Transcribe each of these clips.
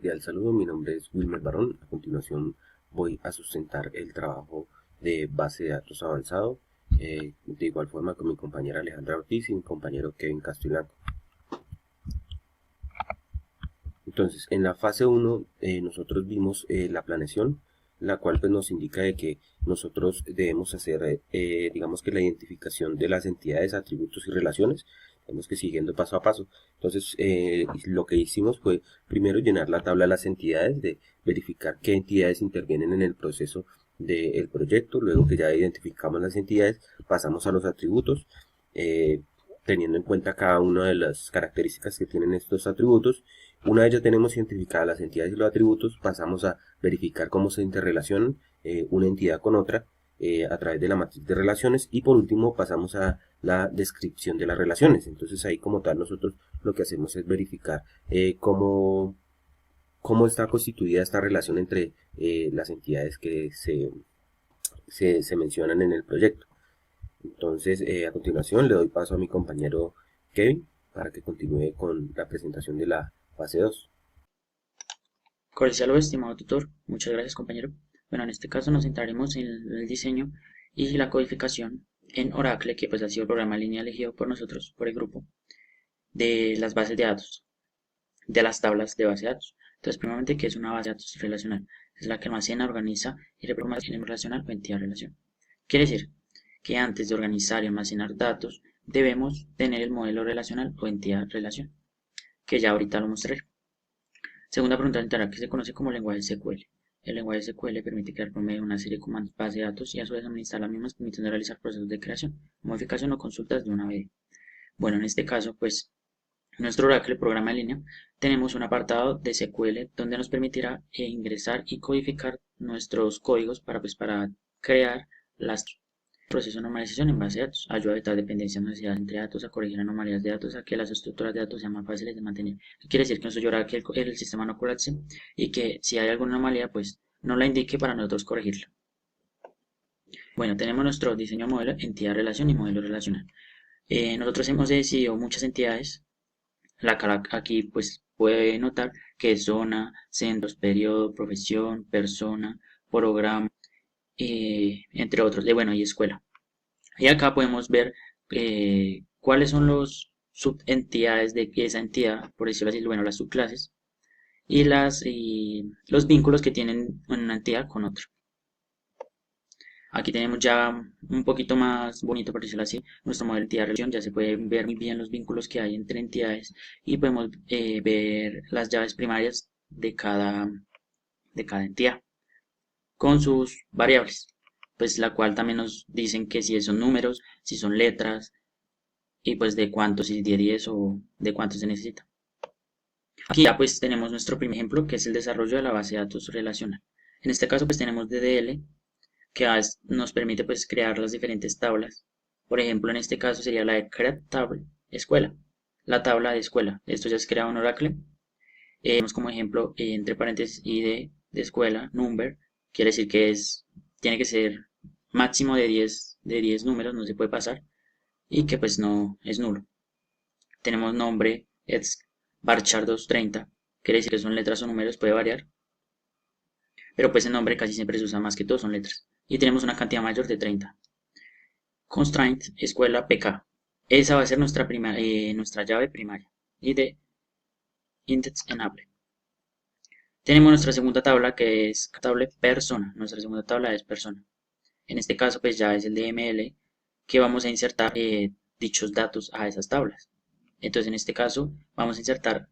cordial saludo, mi nombre es Wilmer Barón. A continuación voy a sustentar el trabajo de base de datos avanzado, de igual forma con mi compañera Alejandra Ortiz y mi compañero Kevin Castellano. Entonces, en la fase 1 nosotros vimos la planeación, la cual pues nos indica de que nosotros debemos hacer, digamos que la identificación de las entidades, atributos y relaciones, tenemos que siguiendo paso a paso. Entonces, lo que hicimos fue primero llenar la tabla de las entidades, de verificar qué entidades intervienen en el proceso del proyecto. Luego que ya identificamos las entidades, pasamos a los atributos, teniendo en cuenta cada una de las características que tienen estos atributos. Una vez ya tenemos identificadas las entidades y los atributos, pasamos a verificar cómo se interrelacionan una entidad con otra a través de la matriz de relaciones, y por último pasamos a la descripción de las relaciones. Entonces ahí como tal nosotros lo que hacemos es verificar cómo está constituida esta relación entre las entidades que se mencionan en el proyecto. Entonces a continuación le doy paso a mi compañero Kevin para que continúe con la presentación de la fase 2. Cordial saludo, estimado tutor. Muchas gracias, compañero. Bueno, en este caso nos centraremos en el diseño y la codificación en Oracle, que pues ha sido el programa en línea elegido por nosotros, por el grupo, de las bases de datos, de las tablas de base de datos. Entonces, primeramente, ¿qué es una base de datos relacional? Es la que almacena, organiza y reprograma el relacional o entidad relación. Quiere decir que antes de organizar y almacenar datos, debemos tener el modelo relacional o entidad relación, que ya ahorita lo mostraré. Segunda pregunta literal, que se conoce como lenguaje SQL. El lenguaje SQL permite crear por medio de una serie de comandos base de datos y a su vez administrar las mismas, permitiendo realizar procesos de creación, modificación o consultas de una vez. Bueno, en este caso, pues, nuestro Oracle programa en línea, tenemos un apartado de SQL donde nos permitirá ingresar y codificar nuestros códigos para crear las proceso de normalización en base de datos, ayuda a evitar dependencias no necesidades entre datos, a corregir anomalías de datos, a que las estructuras de datos sean más fáciles de mantener. Quiere decir que nosotros llorar que el sistema no colapse y que si hay alguna anomalía, pues no la indique para nosotros corregirla. Bueno, tenemos nuestro diseño modelo, entidad relación y modelo relacional. Nosotros hemos decidido muchas entidades. La cara aquí pues puede notar que es zona, centros, periodo, profesión, persona, programa, entre otros, bueno, y escuela. Y acá podemos ver cuáles son los subentidades de esa entidad, por decirlo así, bueno, las subclases, y los vínculos que tienen una entidad con otra. Aquí tenemos ya un poquito más bonito, por decirlo así, nuestro modelo de entidad-relación. Ya se pueden ver muy bien los vínculos que hay entre entidades y podemos ver las llaves primarias de cada entidad con sus variables, pues la cual también nos dicen que si son números, si son letras y pues de cuántos, si de 10 o de cuántos se necesita. Aquí ya pues tenemos nuestro primer ejemplo, que es el desarrollo de la base de datos relacional. En este caso pues tenemos DDL, que nos permite pues crear las diferentes tablas. Por ejemplo, en este caso sería la de create table escuela, la tabla de escuela. Esto ya es creado en Oracle. Tenemos como ejemplo entre paréntesis ID de escuela, number, quiere decir que tiene que ser máximo de 10 números, no se puede pasar, y que pues no es nulo. Tenemos nombre, varchar 230, quiere decir que son letras o números, puede variar, pero pues el nombre casi siempre se usa más que todo, son letras. Y tenemos una cantidad mayor de 30. Constraint, escuela, pk. Esa va a ser nuestra llave primaria. Y de index enable. Tenemos nuestra segunda tabla, que es tabla persona. Nuestra segunda tabla es persona. En este caso pues ya es el DML, que vamos a insertar dichos datos a esas tablas. Entonces en este caso vamos a insertar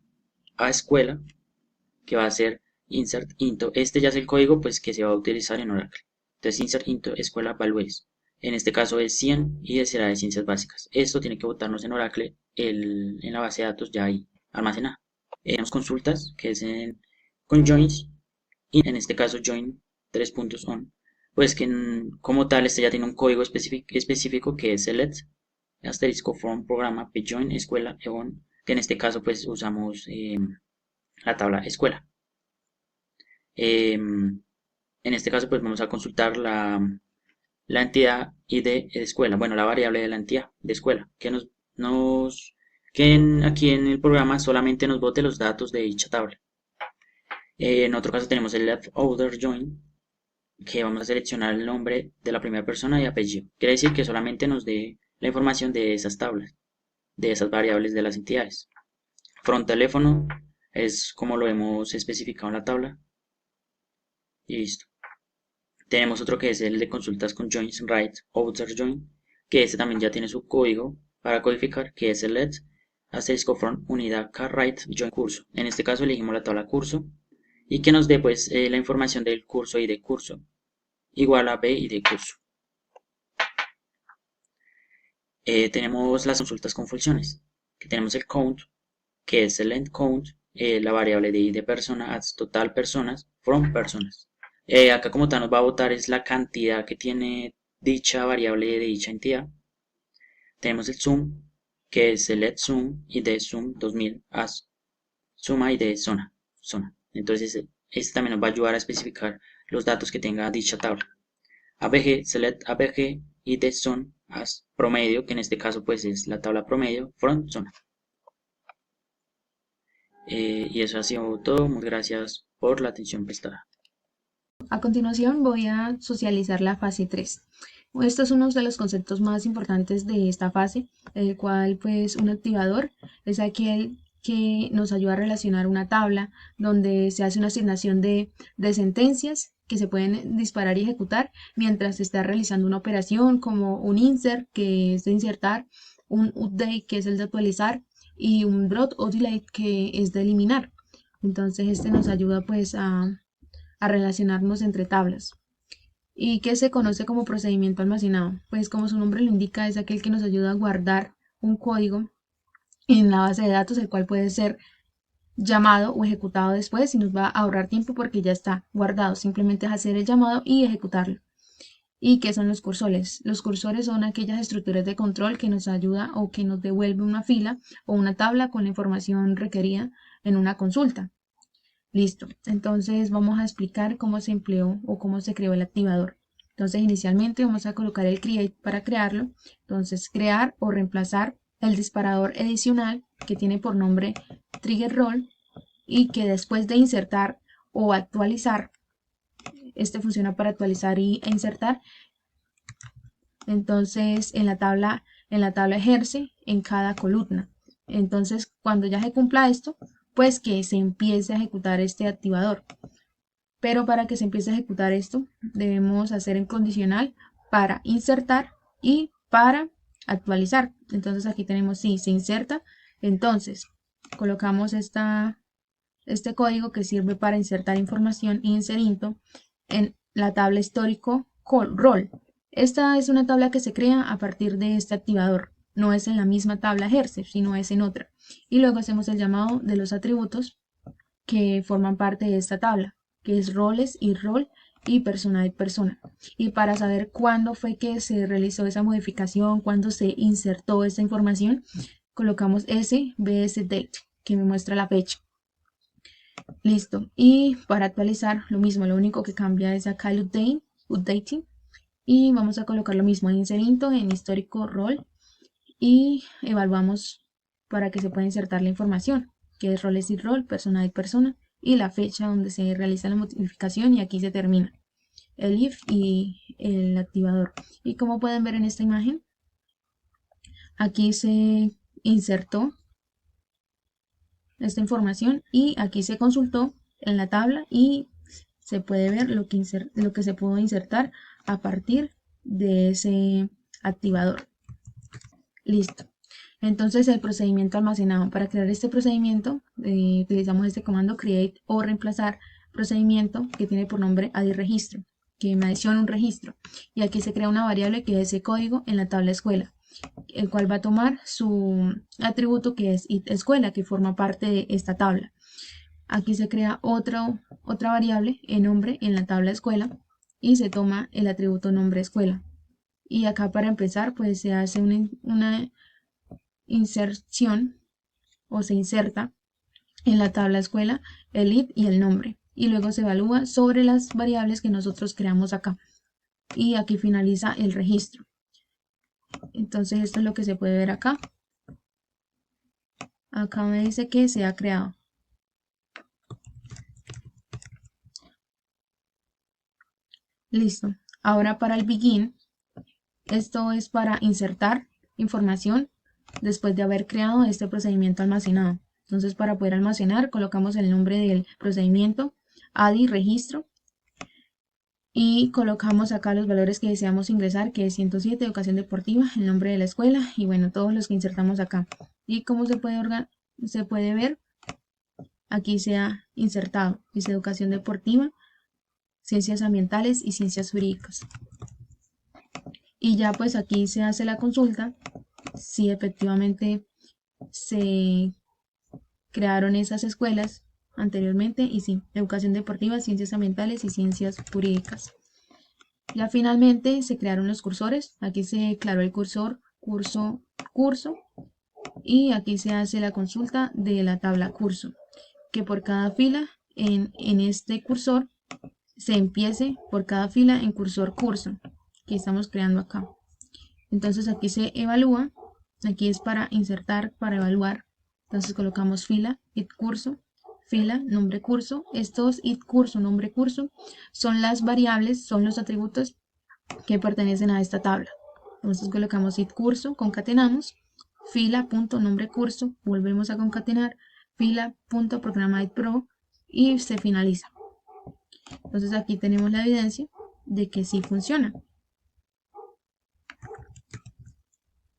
a escuela, que va a ser insert into. Este ya es el código pues que se va a utilizar en Oracle. Entonces insert into escuela values. En este caso es 100 y será de ciencias básicas. Esto tiene que botarnos en Oracle en la base de datos ya ahí almacenada. Tenemos consultas, que es con joins, y en este caso join 3.on, pues que como tal este ya tiene un código específico que es select asterisco from programa pjoin escuela on, que en este caso pues usamos la tabla escuela. En este caso pues vamos a consultar la entidad id de escuela, bueno, la variable de la entidad de escuela, que aquí en el programa solamente nos bote los datos de dicha tabla. En otro caso tenemos el left outer join, que vamos a seleccionar el nombre de la primera persona y apellido. Quiere decir que solamente nos dé la información de esas tablas, de esas variables de las entidades. From teléfono es como lo hemos especificado en la tabla. Y listo. Tenemos otro que es el de consultas con joins right outer join, que este también ya tiene su código para codificar, que es el let asterisco from unidad car right join curso. En este caso elegimos la tabla curso y que nos dé pues la información del curso y de curso igual a b y de curso. Tenemos las consultas con funciones, que tenemos el count, que es el end count, la variable de id de persona, adds total personas, from personas. Acá como tal nos va a botar es la cantidad que tiene dicha variable de dicha entidad. Tenemos el sum, que es el let sum y de sum 2000 as suma y de zona. Entonces este también nos va a ayudar a especificar los datos que tenga dicha tabla. ABG, select ABG y de son as promedio, que en este caso pues es la tabla promedio from zona. Y eso ha sido todo. Muchas gracias por la atención prestada. A continuación voy a socializar la fase 3. Esto es uno de los conceptos más importantes de esta fase, el cual pues un activador es aquel que nos ayuda a relacionar una tabla donde se hace una asignación de sentencias que se pueden disparar y ejecutar mientras se está realizando una operación, como un insert, que es de insertar, un update, que es el de actualizar, y un drop o delete, que es de eliminar. Entonces este nos ayuda pues a relacionarnos entre tablas. ¿Y qué se conoce como procedimiento almacenado? Pues como su nombre lo indica, es aquel que nos ayuda a guardar un código en la base de datos, el cual puede ser llamado o ejecutado después y nos va a ahorrar tiempo porque ya está guardado. Simplemente es hacer el llamado y ejecutarlo. ¿Y qué son los cursores? Los cursores son aquellas estructuras de control que nos ayuda o que nos devuelve una fila o una tabla con la información requerida en una consulta. Listo, entonces vamos a explicar cómo se empleó o cómo se creó el activador. Entonces inicialmente vamos a colocar el create para crearlo. Entonces crear o reemplazar el disparador adicional que tiene por nombre trigger role y que después de insertar o actualizar, este funciona para actualizar e insertar. Entonces en la tabla ejerce en cada columna. Entonces cuando ya se cumpla esto, pues que se empiece a ejecutar este activador. Pero para que se empiece a ejecutar esto, debemos hacer en condicional para insertar y para actualizar. Entonces aquí tenemos si se inserta, entonces colocamos este código que sirve para insertar información inserinto en la tabla histórico rol. Esta es una tabla que se crea a partir de este activador. No es en la misma tabla ejerce, sino es en otra. Y luego hacemos el llamado de los atributos que forman parte de esta tabla, que es roles y rol y persona de persona. Y para saber cuándo fue que se realizó esa modificación, cuándo se insertó esa información, colocamos sbsdate, que me muestra la fecha. Listo. Y para actualizar, lo mismo, lo único que cambia es acá el updating. Y vamos a colocar lo mismo, inserinto en histórico rol y evaluamos para que se pueda insertar la información, que es roles y rol, persona y persona, y la fecha donde se realiza la modificación, y aquí se termina el if y el activador. Y como pueden ver en esta imagen, aquí se insertó esta información y aquí se consultó en la tabla y se puede ver lo que se pudo insertar a partir de ese activador. Listo. Entonces el procedimiento almacenado. Para crear este procedimiento utilizamos este comando create o reemplazar procedimiento que tiene por nombre add registro, que me adiciona un registro. Y aquí se crea una variable que es ese código en la tabla escuela, el cual va a tomar su atributo que es escuela, que forma parte de esta tabla. Aquí se crea otra variable en nombre en la tabla escuela y se toma el atributo nombre escuela. Y acá para empezar pues se hace una inserción o se inserta en la tabla escuela el id y el nombre y luego se evalúa sobre las variables que nosotros creamos acá y aquí finaliza el registro. Entonces esto es lo que se puede ver acá. Acá me dice que se ha creado. Listo. Ahora para el begin, esto es para insertar información después de haber creado este procedimiento almacenado. Entonces, para poder almacenar, colocamos el nombre del procedimiento, ADI, registro, y colocamos acá los valores que deseamos ingresar, que es 107, educación deportiva, el nombre de la escuela, y bueno, todos los que insertamos acá. Y como se puede ver, aquí se ha insertado, dice educación deportiva, ciencias ambientales y ciencias jurídicas. Y ya pues aquí se hace la consulta si efectivamente se crearon esas escuelas anteriormente, y sí, educación deportiva, ciencias ambientales y ciencias jurídicas. Ya finalmente se crearon los cursores. Aquí se declaró el cursor, curso, curso, y aquí se hace la consulta de la tabla curso, que por cada fila en este cursor se empiece por cada fila en cursor curso que estamos creando acá. Entonces aquí se evalúa, aquí es para insertar, para evaluar. Entonces colocamos fila, id curso, fila, nombre curso. Estos id curso, nombre curso son las variables, son los atributos que pertenecen a esta tabla. Entonces colocamos id curso, concatenamos, fila, punto, nombre curso, volvemos a concatenar, fila, punto, programa id pro, y se finaliza. Entonces aquí tenemos la evidencia de que sí funciona.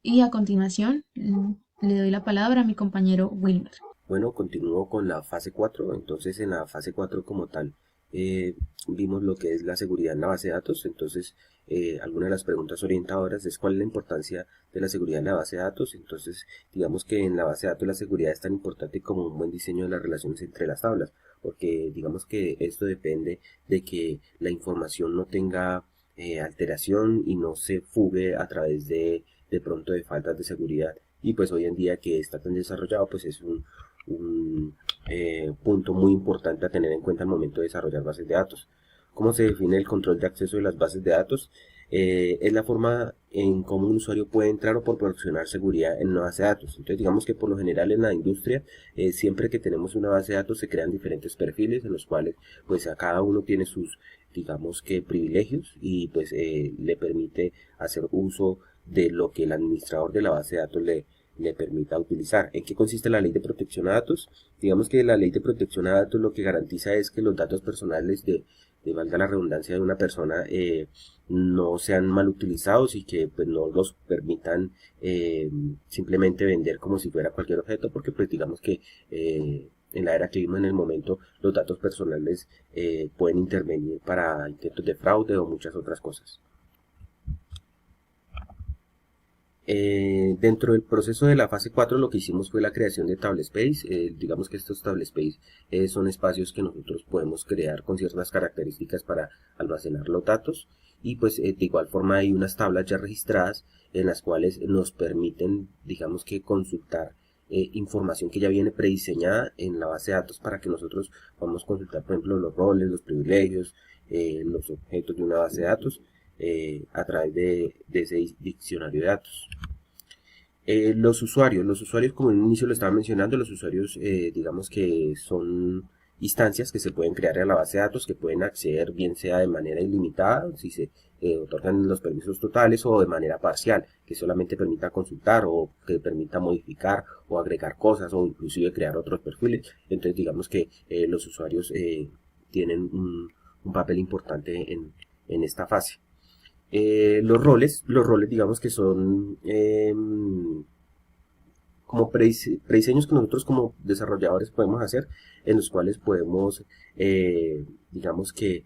Y a continuación le doy la palabra a mi compañero Wilmer. Bueno, continúo con la fase 4. Entonces en la fase 4 como tal vimos lo que es la seguridad en la base de datos. Entonces alguna de las preguntas orientadoras es cuál es la importancia de la seguridad en la base de datos. Entonces digamos que en la base de datos la seguridad es tan importante como un buen diseño de las relaciones entre las tablas, porque digamos que esto depende de que la información no tenga alteración y no se fugue a través de pronto de faltas de seguridad. Y pues hoy en día que está tan desarrollado, pues es un punto muy importante a tener en cuenta al momento de desarrollar bases de datos. ¿Cómo se define el control de acceso de las bases de datos? Es la forma en cómo un usuario puede entrar o proporcionar seguridad en una base de datos. Entonces digamos que por lo general en la industria siempre que tenemos una base de datos se crean diferentes perfiles en los cuales pues a cada uno tiene sus digamos que privilegios y pues le permite hacer uso de lo que el administrador de la base de datos le permita utilizar. ¿En qué consiste la ley de protección a datos? Digamos que la ley de protección a datos lo que garantiza es que los datos personales de valga la redundancia de una persona no sean mal utilizados y que pues no los permitan simplemente vender como si fuera cualquier objeto, porque pues digamos que en la era que vivimos en el momento los datos personales pueden intervenir para intentos de fraude o muchas otras cosas. Dentro del proceso de la fase 4 lo que hicimos fue la creación de tablespace. Digamos que estos tablespace son espacios que nosotros podemos crear con ciertas características para almacenar los datos, y pues de igual forma hay unas tablas ya registradas en las cuales nos permiten digamos que consultar información que ya viene prediseñada en la base de datos para que nosotros podamos consultar por ejemplo los roles, los privilegios, los objetos de una base de datos a través de ese diccionario de datos. Los usuarios como en un inicio lo estaba mencionando, los usuarios digamos que son instancias que se pueden crear a la base de datos, que pueden acceder bien sea de manera ilimitada, si se otorgan los permisos totales, o de manera parcial, que solamente permita consultar o que permita modificar o agregar cosas o inclusive crear otros perfiles. Entonces digamos que los usuarios tienen un papel importante en esta fase. Los roles digamos que son como prediseños que nosotros como desarrolladores podemos hacer, en los cuales podemos digamos que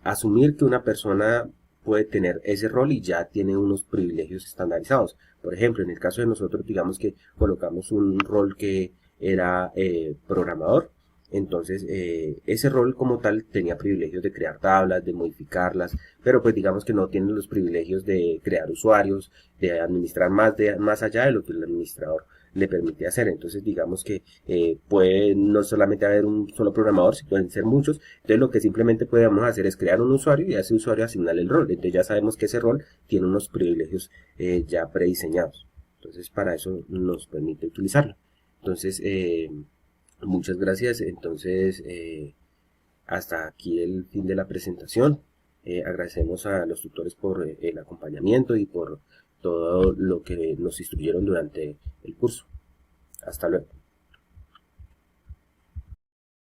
asumir que una persona puede tener ese rol y ya tiene unos privilegios estandarizados. Por ejemplo, en el caso de nosotros digamos que colocamos un rol que era programador. Entonces ese rol como tal tenía privilegios de crear tablas, de modificarlas, pero pues digamos que no tiene los privilegios de crear usuarios, de administrar más allá de lo que el administrador le permite hacer. Entonces digamos que puede no solamente haber un solo programador, sino pueden ser muchos. Entonces lo que simplemente podemos hacer es crear un usuario y a ese usuario asignarle el rol. Entonces ya sabemos que ese rol tiene unos privilegios ya prediseñados. Entonces para eso nos permite utilizarlo. Entonces muchas gracias. Entonces hasta aquí el fin de la presentación. Agradecemos a los tutores por el acompañamiento y por todo lo que nos instruyeron durante el curso. Hasta luego.